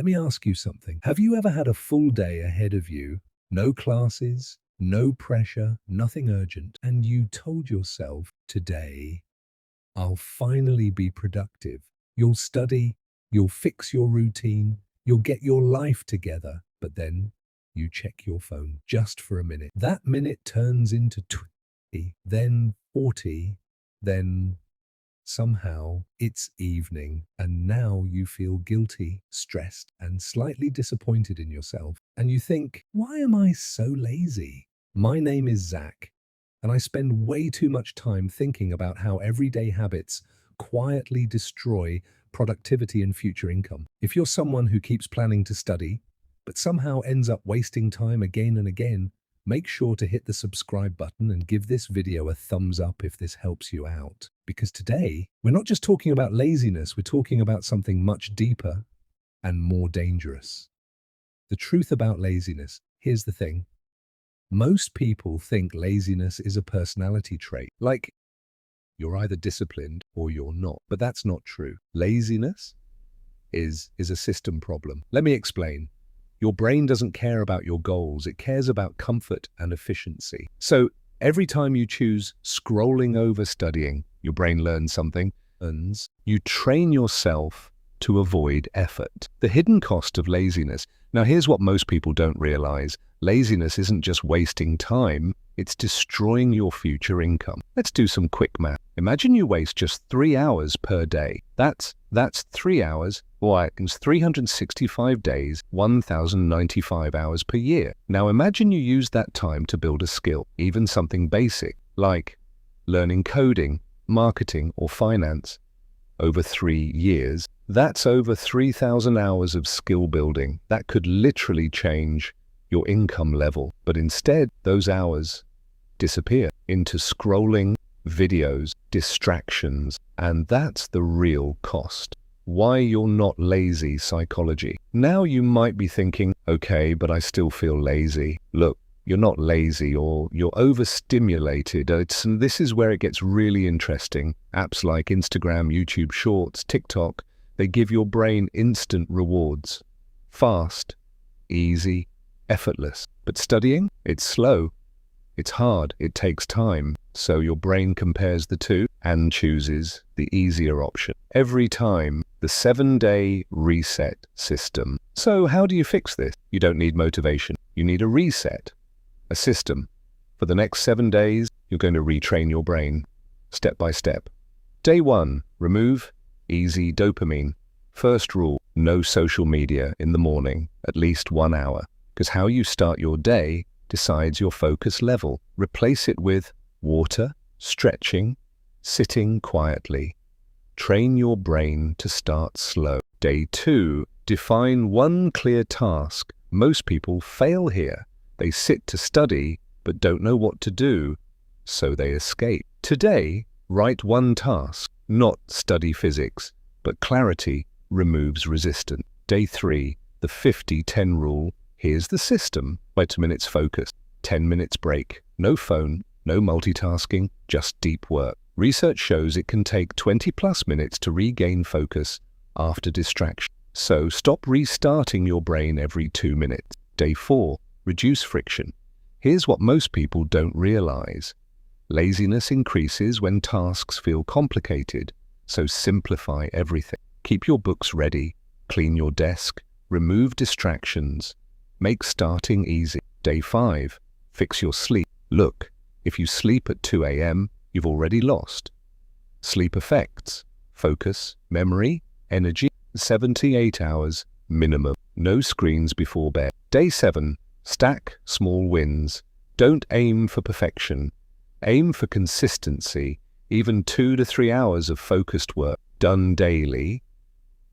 Let me ask you something. Have you ever had a full day ahead of you, no classes, no pressure, nothing urgent, and you told yourself, today, I'll finally be productive. You'll study, you'll fix your routine, you'll get your life together, but then you check your phone just for a minute. That minute turns into 20, then 40, then somehow it's evening, and now you feel guilty, stressed, and slightly disappointed in yourself. And you think, why am I so lazy? My name is Zach, and I spend way too much time thinking about how everyday habits quietly destroy productivity and future income. If you're someone who keeps planning to study, but somehow ends up wasting time again and again, make sure to hit the subscribe button and give this video a thumbs up if this helps you out. Because today, we're not just talking about laziness, we're talking about something much deeper and more dangerous. The truth about laziness, here's the thing. Most people think laziness is a personality trait, like you're either disciplined or you're not, but that's not true. Laziness is a system problem. Let me explain. Your brain doesn't care about your goals, it cares about comfort and efficiency. So every time you choose scrolling over studying, your brain learns something, and you train yourself to avoid effort. The hidden cost of laziness. Now here's what most people don't realize. Laziness isn't just wasting time, it's destroying your future income. Let's do some quick math. Imagine you waste just 3 hours per day. That's 3 hours, or it's 365 days, 1,095 hours per year. Now imagine you use that time to build a skill, even something basic, like learning coding, marketing, or finance. Over 3 years, that's over 3,000 hours of skill building. That could literally change your income level. But instead, those hours disappear into scrolling, videos, distractions, and that's the real cost. Why you're not lazy psychology. Now you might be thinking, okay, but I still feel lazy. Look, you're not lazy, or you're overstimulated. This is where it gets really interesting. Apps like Instagram, YouTube Shorts, TikTok, they give your brain instant rewards. Fast, easy, effortless. But studying, it's slow, it's hard, it takes time. So your brain compares the two and chooses the easier option. Every time, the 7-day reset system. So how do you fix this? You don't need motivation. You need a reset, a system. For the next 7 days, you're going to retrain your brain, step by step. Day 1, remove easy dopamine. First rule, no social media in the morning, at least 1 hour. Because how you start your day decides your focus level. Replace it with water, stretching, sitting quietly. Train your brain to start slow. Day 2, define one clear task. Most people fail here. They sit to study but don't know what to do, so they escape. Today, write one task, not study physics, but clarity removes resistance. Day 3, the 50-10 rule. Here's the system. 5 minutes focus, 10 minutes break. No phone, no multitasking, just deep work. Research shows it can take 20+ minutes to regain focus after distraction. So stop restarting your brain every 2 minutes. Day 4, reduce friction. Here's what most people don't realize. Laziness increases when tasks feel complicated, so simplify everything. Keep your books ready, clean your desk, remove distractions. Make starting easy. Day 5, fix your sleep. Look, if you sleep at 2 a.m., you've already lost. Sleep effects, focus, memory, energy, 78 hours minimum. No screens before bed. Day 7, stack small wins. Don't aim for perfection. Aim for consistency. Even 2 to 3 hours of focused work done daily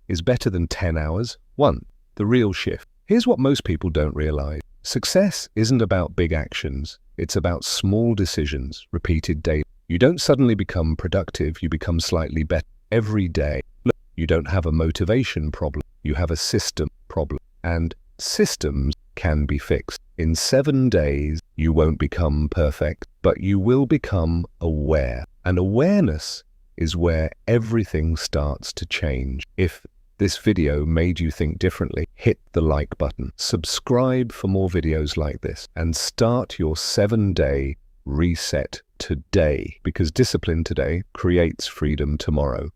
is better than 10 hours. 1. The real shift. Here's what most people don't realize. Success isn't about big actions. It's about small decisions, repeated daily. You don't suddenly become productive, you become slightly better every day. Look, you don't have a motivation problem, you have a system problem. And systems can be fixed. In 7 days, you won't become perfect, but you will become aware. And awareness is where everything starts to change. If this video made you think differently, hit the like button. Subscribe for more videos like this and start your 7-day reset today, because discipline today creates freedom tomorrow.